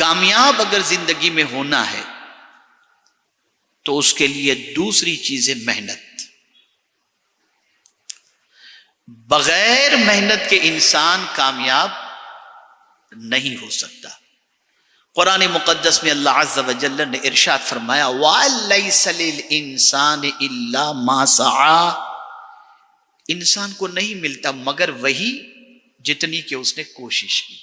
کامیاب اگر زندگی میں ہونا ہے تو اس کے لیے دوسری چیز ہے محنت. بغیر محنت کے انسان کامیاب نہیں ہو سکتا. قرآن مقدس میں اللہ عز و جل نے ارشاد فرمایا وَلَيْسَ لِلْإِنسَانِ إِلَّا مَا سَعَى. انسان کو نہیں ملتا مگر وہی جتنی کہ اس نے کوشش کی.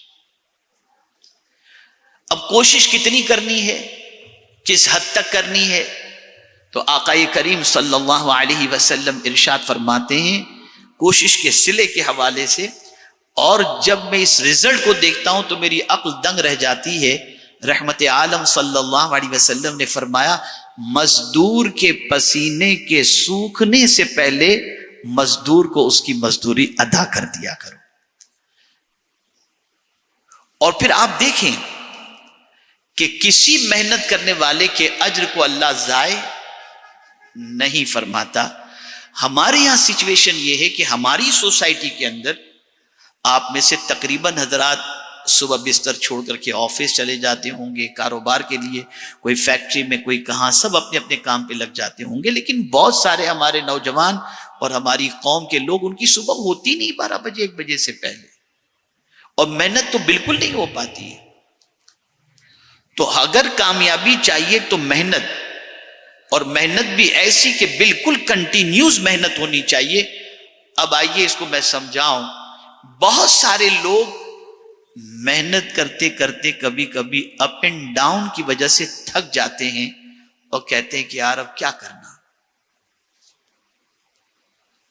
اب کوشش کتنی کرنی ہے, کس حد تک کرنی ہے؟ تو آقا کریم صلی اللہ علیہ وسلم ارشاد فرماتے ہیں کوشش کے صلے کے حوالے سے, اور جب میں اس رزلٹ کو دیکھتا ہوں تو میری عقل دنگ رہ جاتی ہے. رحمت عالم صلی اللہ علیہ وسلم نے فرمایا مزدور کے پسینے کے سوکھنے سے پہلے مزدور کو اس کی مزدوری ادا کر دیا کرو. اور پھر آپ دیکھیں کہ کسی محنت کرنے والے کے اجر کو اللہ ضائع نہیں فرماتا. ہمارے یہاں سچویشن یہ ہے کہ ہماری سوسائٹی کے اندر آپ میں سے تقریباً حضرات صبح بستر چھوڑ کر کے آفس چلے جاتے ہوں گے کاروبار کے لیے, کوئی فیکٹری میں, کوئی کہاں, سب اپنے اپنے کام پہ لگ جاتے ہوں گے. لیکن بہت سارے ہمارے نوجوان اور ہماری قوم کے لوگ, ان کی صبح ہوتی نہیں 12 بجے 1 بجے سے پہلے, اور محنت تو بالکل نہیں ہو پاتی ہے. تو اگر کامیابی چاہیے تو محنت, اور محنت بھی ایسی کہ بالکل کنٹینیوس محنت ہونی چاہیے. اب آئیے اس کو میں سمجھاؤں. بہت سارے لوگ محنت کرتے کرتے کبھی کبھی اپ اینڈ ڈاؤن کی وجہ سے تھک جاتے ہیں اور کہتے ہیں کہ یار اب کیا کرنا.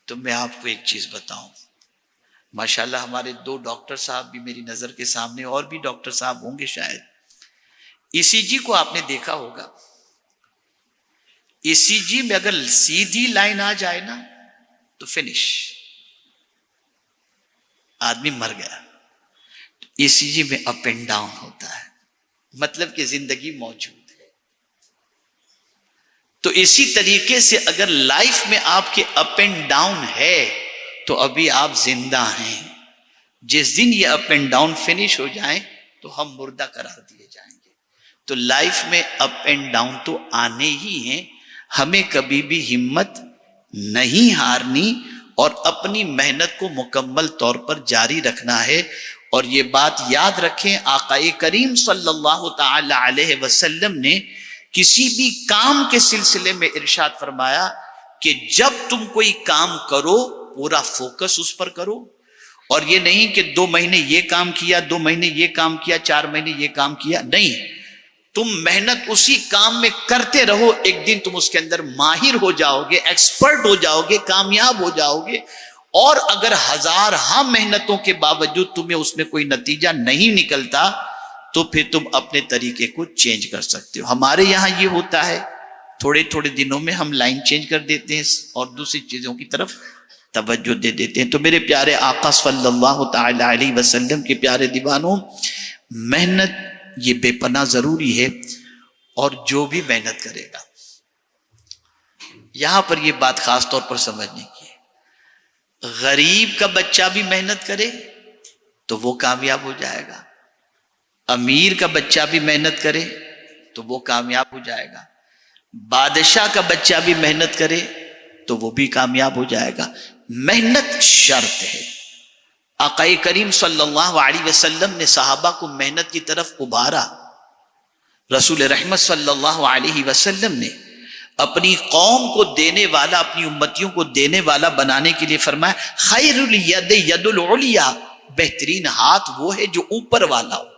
تو میں آپ کو ایک چیز بتاؤں, ماشاءاللہ ہمارے 2 ڈاکٹر صاحب بھی میری نظر کے سامنے, اور بھی ڈاکٹر صاحب ہوں گے شاید. ECG کو آپ نے دیکھا ہوگا, ECG میں اگر سیدھی لائن آ جائے نا تو فنش, آدمی مر گیا. ECG میں اپ اینڈ ڈاؤن ہوتا ہے, مطلب کہ زندگی موجود ہے. تو اسی طریقے سے اگر لائف میں آپ کے اپ اینڈ ڈاؤن ہے تو ابھی آپ زندہ ہیں. جس دن یہ اپ اینڈ ڈاؤن فنش ہو جائیں تو ہم مردہ قرار دیے جائیں گے. تو لائف میں اپ اینڈ ڈاؤن تو آنے ہی ہیں. ہمیں کبھی بھی ہمت نہیں ہارنی اور اپنی محنت کو مکمل طور پر جاری رکھنا ہے. اور یہ بات یاد رکھیں, آقا کریم صلی اللہ تعالی علیہ وسلم نے کسی بھی کام کے سلسلے میں ارشاد فرمایا کہ جب تم کوئی کام کرو پورا فوکس اس پر کرو, اور یہ نہیں کہ 2 مہینے یہ کام کیا, 2 مہینے یہ کام کیا, 4 مہینے یہ کام کیا. نہیں, تم محنت اسی کام میں کرتے رہو. ایک دن تم اس کے اندر ماہر ہو جاؤ گے, ایکسپرٹ ہو جاؤ گے, کامیاب ہو جاؤ گے. اور اگر ہزارہ محنتوں کے باوجود تمہیں اس میں کوئی نتیجہ نہیں نکلتا تو پھر تم اپنے طریقے کو چینج کر سکتے ہو. ہمارے یہاں یہ ہوتا ہے, تھوڑے تھوڑے دنوں میں ہم لائن چینج کر دیتے ہیں اور دوسری چیزوں کی طرف توجہ دے دیتے ہیں. تو میرے پیارے آقا صلی اللہ تعالی علیہ وسلم کے پیارے دیوانوں, محنت یہ بے پناہ ضروری ہے. اور جو بھی محنت کرے گا, یہاں پر یہ بات خاص طور پر سمجھنے کی ہے, غریب کا بچہ بھی محنت کرے تو وہ کامیاب ہو جائے گا, امیر کا بچہ بھی محنت کرے تو وہ کامیاب ہو جائے گا, بادشاہ کا بچہ بھی محنت کرے تو وہ بھی کامیاب ہو جائے گا. محنت شرط ہے. آقا کریم صلی اللہ علیہ وسلم نے صحابہ کو محنت کی طرف ابھارا. رسول رحمت صلی اللہ علیہ وسلم نے اپنی قوم کو دینے والا, اپنی امتیوں کو دینے والا بنانے کے لیے فرمایا خیر الید ید العلیٰ, بہترین ہاتھ وہ ہے جو اوپر والا ہو.